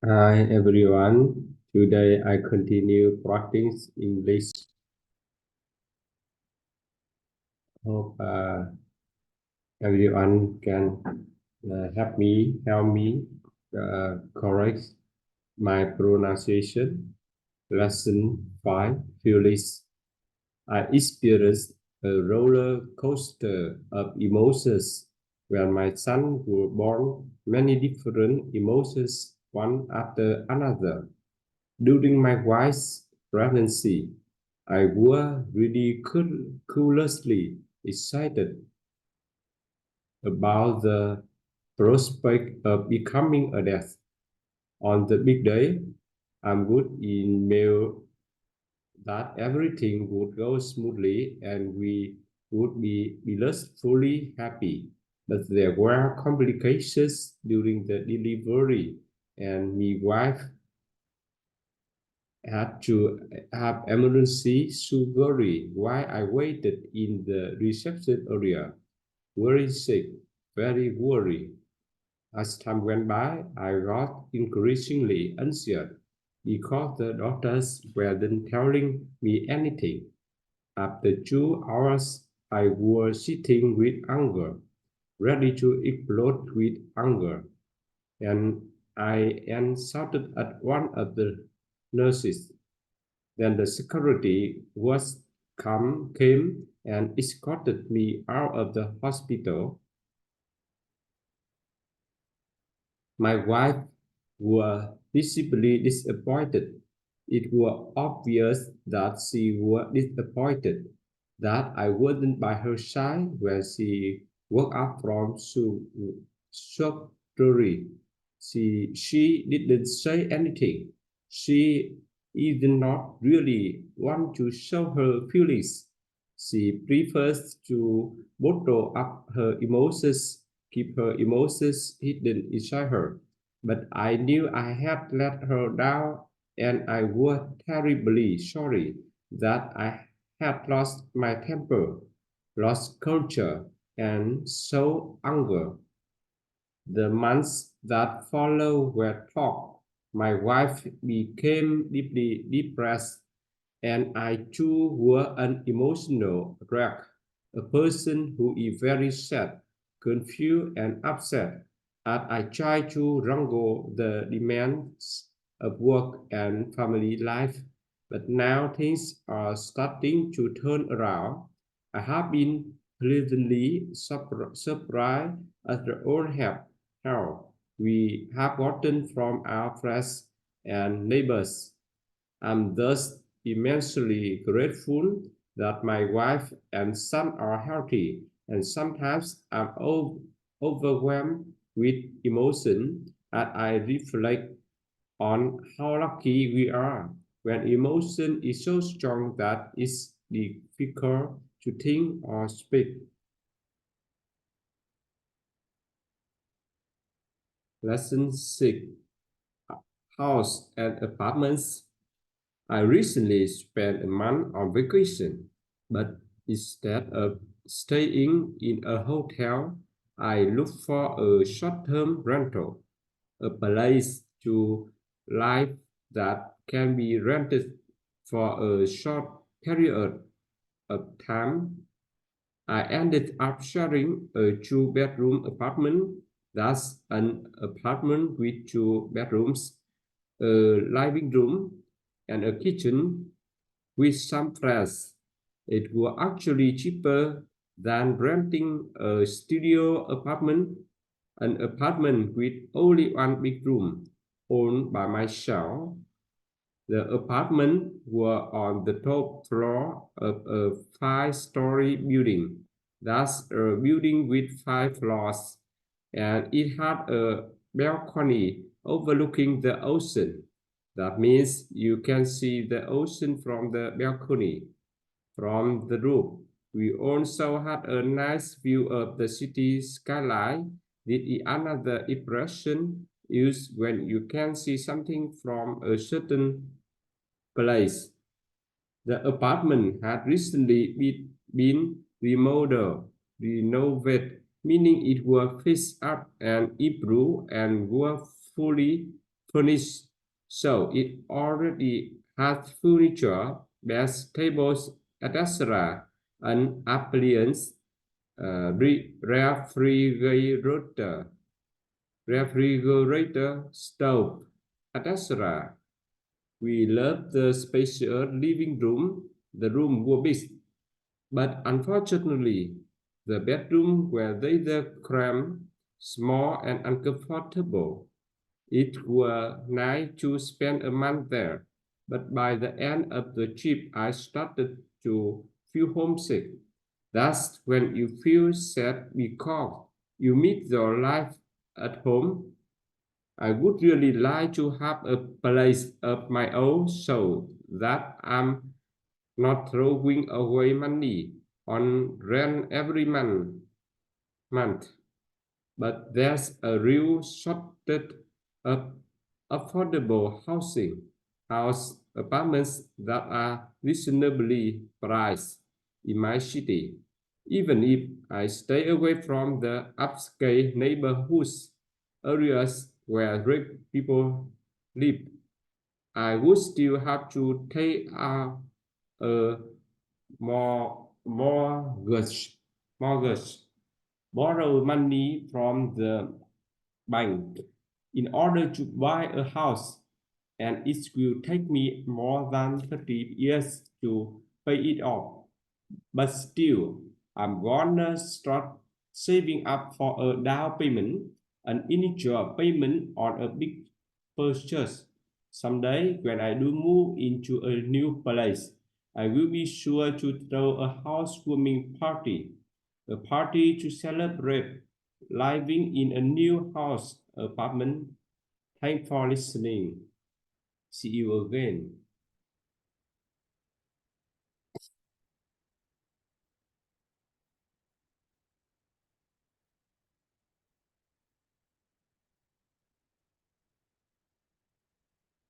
Hi everyone. Today I continue practice English. Hope everyone can help me correct my pronunciation. Lesson 5. Feelings. I experienced a roller coaster of emotions when my son was born. Many different emotions, one after another. During my wife's pregnancy, I was ridiculously excited about the prospect of becoming a dad. On the big day, I'm good in mail that everything would go smoothly and we would be blissfully happy. But there were complications during the delivery, and my wife had to have emergency surgery while I waited in the reception area. Very sick, very worried. As time went by, I got increasingly anxious because the doctors weren't telling me anything. After 2 hours, I was sitting with anger, ready to explode with anger, and I shouted at one of the nurses. Then the security was came and escorted me out of the hospital. My wife was visibly disappointed. It was obvious that she was disappointed that I wasn't by her side when she woke up from surgery. She didn't say anything. She did not really want to show her feelings. She prefers to bottle up her emotions, keep her emotions hidden inside her. But I knew I had let her down, and I was terribly sorry that I had lost my temper, lost culture, and so anger. The months that followed were tough. My wife became deeply depressed, and I too was an emotional wreck, a person who is very sad, confused, and upset as I try to wrangle the demands of work and family life. But now things are starting to turn around. I have been pleasantly surprised at the own help we have gotten from our friends and neighbors. I'm thus immensely grateful that my wife and son are healthy, and sometimes I'm overwhelmed with emotion as I reflect on how lucky we are when emotion is so strong that it's difficult to think or speak. Lesson 6. House and apartments. I recently spent a month on vacation, but instead of staying in a hotel, I looked for a short-term rental, a place to live that can be rented for a short period of time. I ended up sharing a two-bedroom apartment. That's an apartment with two bedrooms, a living room, and a kitchen with some friends. It was actually cheaper than renting a studio apartment, an apartment with only one big room owned by myself. The apartment was on the top floor of a five-story building. That's a building with five floors, and it had a balcony overlooking the ocean. That means you can see the ocean from the balcony. From the roof, we also had a nice view of the city skyline. Did another impression is when you can see something from a certain place. The apartment had recently been remodeled, renovated, meaning it was fixed up and improved and was fully furnished, so it already has furniture, beds, tables, etc., an appliance, refrigerator, stove, etc. We loved the spacious living room. The room was big, but unfortunately, the bedroom were either cramped, small, and uncomfortable. It was nice to spend a month there, but by the end of the trip, I started to feel homesick. That's when you feel sad because you miss your life at home. I would really like to have a place of my own so that I'm not throwing away money on rent every month. But there's a real shortage of affordable housing, house apartments that are reasonably priced in my city. Even if I stay away from the upscale neighborhoods, areas where rich people live, I would still have to take out a mortgage, borrow money from the bank in order to buy a house, and it will take me more than 30 years to pay it off. But still, I'm gonna start saving up for a down payment, an initial payment on a big purchase. Someday, when I do move into a new place, I will be sure to throw a housewarming party, a party to celebrate living in a new house apartment. Thanks for listening. See you again.